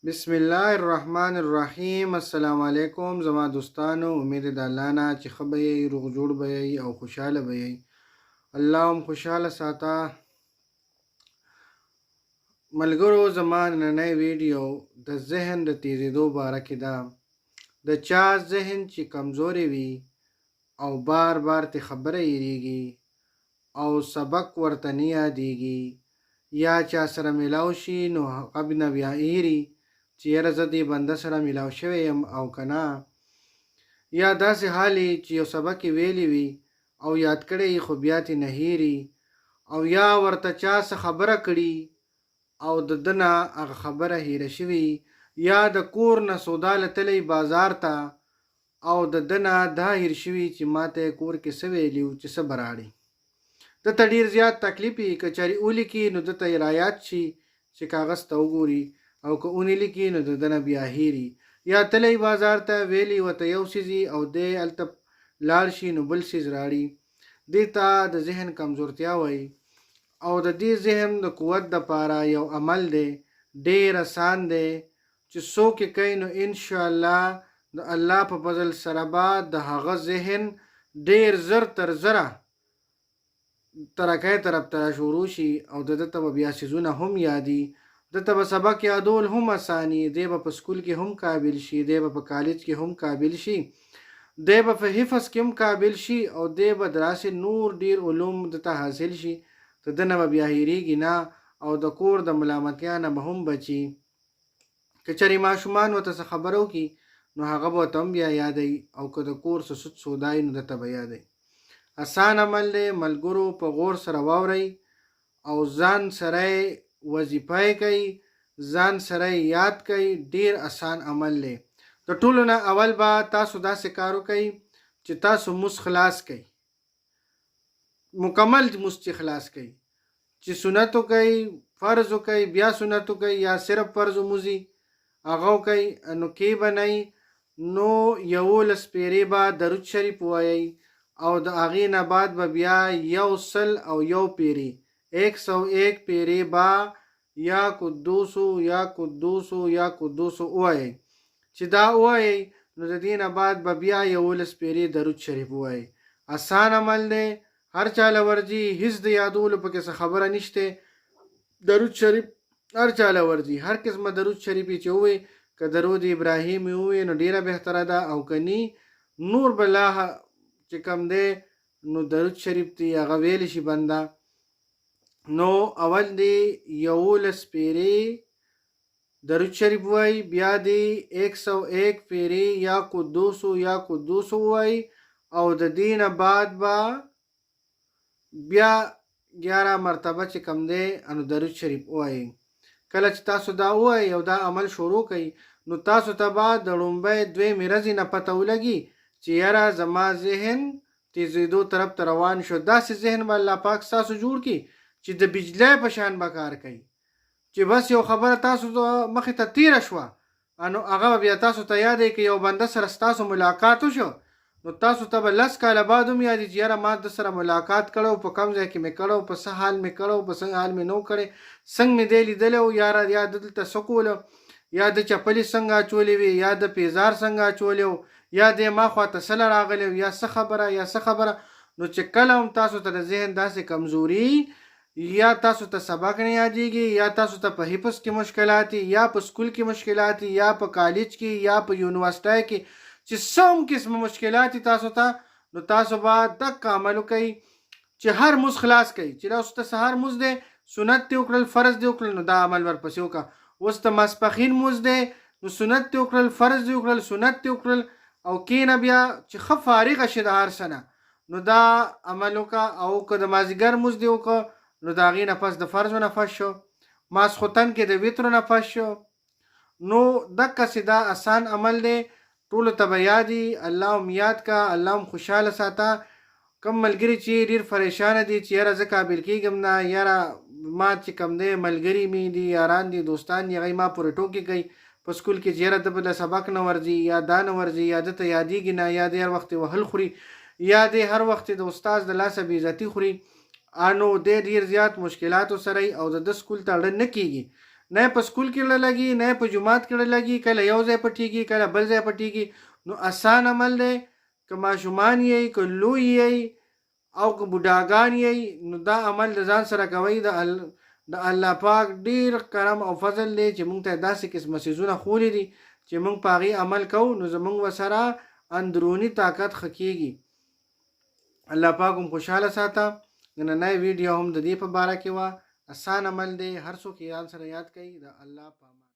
بسم الله الرحمن الرحیم. السلام علیکم زما دوستانو. امید د الله نه چې ښه به یې، روغ جوړ به یې او خوشحاله به یې. الله هم خوشحاله ساته. ملګرو، زما نننۍ ویډیو د ذهن د تیزېدو باره کې ده. د چا ذهن چې کمزوري وي او بار بار ته خبره یریږي او سبق ورته نه یادېږي، یا چا سره میلاو شي نو هغه نه بیا هېري چې یاره زه دې بنده سره میلاو شوی یم او که نه، یا داسې حال چې یو سبق یې ویلی وي او یاد کړی خو بیا ترې نه هېري، او یا ورته چا څه خبره کړي او د ده نه هغه خبره هېره شوې، یا د کور نه سودا لتلی بازار ته او د ده نه دا هېر شوي چې ما ته یې کور کې څه ویلي وو چې څه به راړي. ده ته ډېر زیات تکلیف وي. که چارې ولیکي نو ده ته یې رایاد شي چې کاغذ ته وګوري، او که ونه لیکي نو د ده نه بیا هېري. یا تلی بازار ته ویلي ورته یو څیز او دی هلته لاړ شي نو بل څیز راړي. دې ته د ذهن کمزورتیا وایي. او د دې ذهن د قوت دپاره یو عمل دی، ډېر اسان دی، چې څوک یې کوي نو انشاءالله د الله په فضل سره به د هغه ذهن ډېر زر تر زره ترقۍ طرف ته شروع شي او د ده ته به بیا څیزونه هم یادي. ده ته به سبق یادول هم اساني. دی به په سکول کې هم قابل شي، دی به په کالج کې هم قابل شي، دی به په حفظ کې هم قابل شي، او دی به داسې نور ډېر علوم دته حاصل شي. د ده نه به بیا هېرېږي نه، او د کور د ملامتیا نه به هم بچي. که چېرې ماشومان ورته څه خبره وکړي نو هغه به ورته هم بیا یادوي، او که د کور څه سود سودا وي نو درته به یادوي. اسان عمل دی. ملګرو په غور سره واورئ او ځان سره وظیفه کوي، ځان سره یاد کوي. ډیر اسان عمل دی. د ټولو نه اول به تاسو داسې کار وکئ چې تاسو مس خلاص کئ، مکمل مس چې خلاص کئ، چې سنت وکئ، فرض وکئ، بیا سنت وکئ، یا صرف فرض وموزي هغه وکئ. نو کې به نه نو 11 پیرې به درود شریف ووایئ، او د هغې نه بعد به بیا 101 پیرې 101 پیرې به یا قدوسو یا قدوسو یا قدوسو ووایئ. چې دا ووایئ نو د دې نه بعد به بیا 11 پیرې درود شریف ووایئ. اسان عمل دی، هر چاله ورځي، هیڅ د یادولو پکې څه خبره نشته. درود شریف هر چاله ورځي، هر قسمه درود شریف چې ووایي. که درود ابراهیم ووایي نو ډیره بهتره ده، او کني نور بلا چې کم دی نو درود شریف دی هغه ویلی شي بنده. نو اول دی 11 پیرې درود شریف وای، بیا دی 101 پیرې یا قدوسو یا قدوسو وای، او د دې نه بعد به بیا 11 مرتبه چې کم دی انو درود شریف وای. کله چې تاسو دا وای او دا عمل شروع کړئ نو تاسو ته به د لومبۍ 2 ورځې نه پته ولګي چې یاره زما ذهن تیزېدو طرف ته روان شو. داسې ذهن به الله پاک ستاسو جوړ کړي چې د بجلی په شان به کار کوي، چې بس یو خبره تاسو مخې ته تیره شوه نو هغه بیا تاسو ته یاد دی که یو بنده سره ستاسو ملاقات وشو نو تاسو ته به 10 کاله بعد هم یاد چې یاره ما د سره ملاقات کړو، په کوم ځای کې مې کړو، په څه حال مې کړو، په څنګه حال مې نو کړی، څنګه مې دی لیدلی و، یاره یا دلته څه کولو، یا د چپلې څنګه اچولې وي، یا د پیزار څنګه اچولی و، یا د ما خواته سله راغلی و، یا څه خبره یا څه خبره. نو چې کله هم تاسو ته د ذهن داسې کمزوري، یا تاسو ته سبق نه یادېږي، یا تاسو ته په حفظ کې مشکلات، یا په سکول کې مشکلات، یا په کالج کې، یا په یونیورسټۍ کې، چې څوم قسم مشکلات تاسو ته، نو تاسو به دک عمل وکئ چې هر مز خلاص کئ. چې تاسو ته سهار مز دی، سنت دی وکړل، فرض دی وکړل، نو دا عمل ورپسې وکړه. اوس ته ماسپښین مز دی نو سنت دی وکړل، فرض دی وکړل، سنت دی وکړل، او کینه بیا چې ښه فارغه شي د هر څه نه نو دا عمل وکړه. او که د مازدیګر مز دی وکړه نو د هغې نه پس د فرضو نه پس شو، ماسخوتن کې د وترو نه پس شو. نو دقسې دا اسان عمل دی، ټولو ته به یادي. الله هم یاد کا، الله هم خوشحاله ساته. کم ملګري چې ډېر پریشانه دي چې یاره زه قابل کېږم نه، یاره ما چې کم دی ملګري مې دي، یاران دي، دوستان دي، هغوی ما پورې ټوکې کوي په سکول کې چې یاره ده به د سبق نه ورځي، یا دا نه ورځي، یا ده ته یادېږي نه، یا دی هر وخت وهل خوري، یا دی هر وخت د استاد د لاسه بې عزتي خوري. نو د ډېر زیات مشکلاتو سره او د سکول ته اړه نه کېږي. نه په سکول کې لګي نه په جماعت کې لګي، کله یو ځای پټیږي کله بل ځای پټیږي. نو آسان عمل دی که ماشومان یې که لوی یې او که بوډاګان یې، نو دا عمل د ځان سره کوي. د الله پاک ډیر کرم او فضل دی چې موږ ته داسې قسمه څیزونه ښوولي دي چې موږ په هغې عمل کوو نو زموږ ورسره اندروني طاقت ښه کېږي. الله پاک هم خوشحاله ساته. نننۍ ویډیو هم د دې په باره کې وه. آسان عمل دی، هر څوک یې ځان سره یاد کوي. د الله په امان.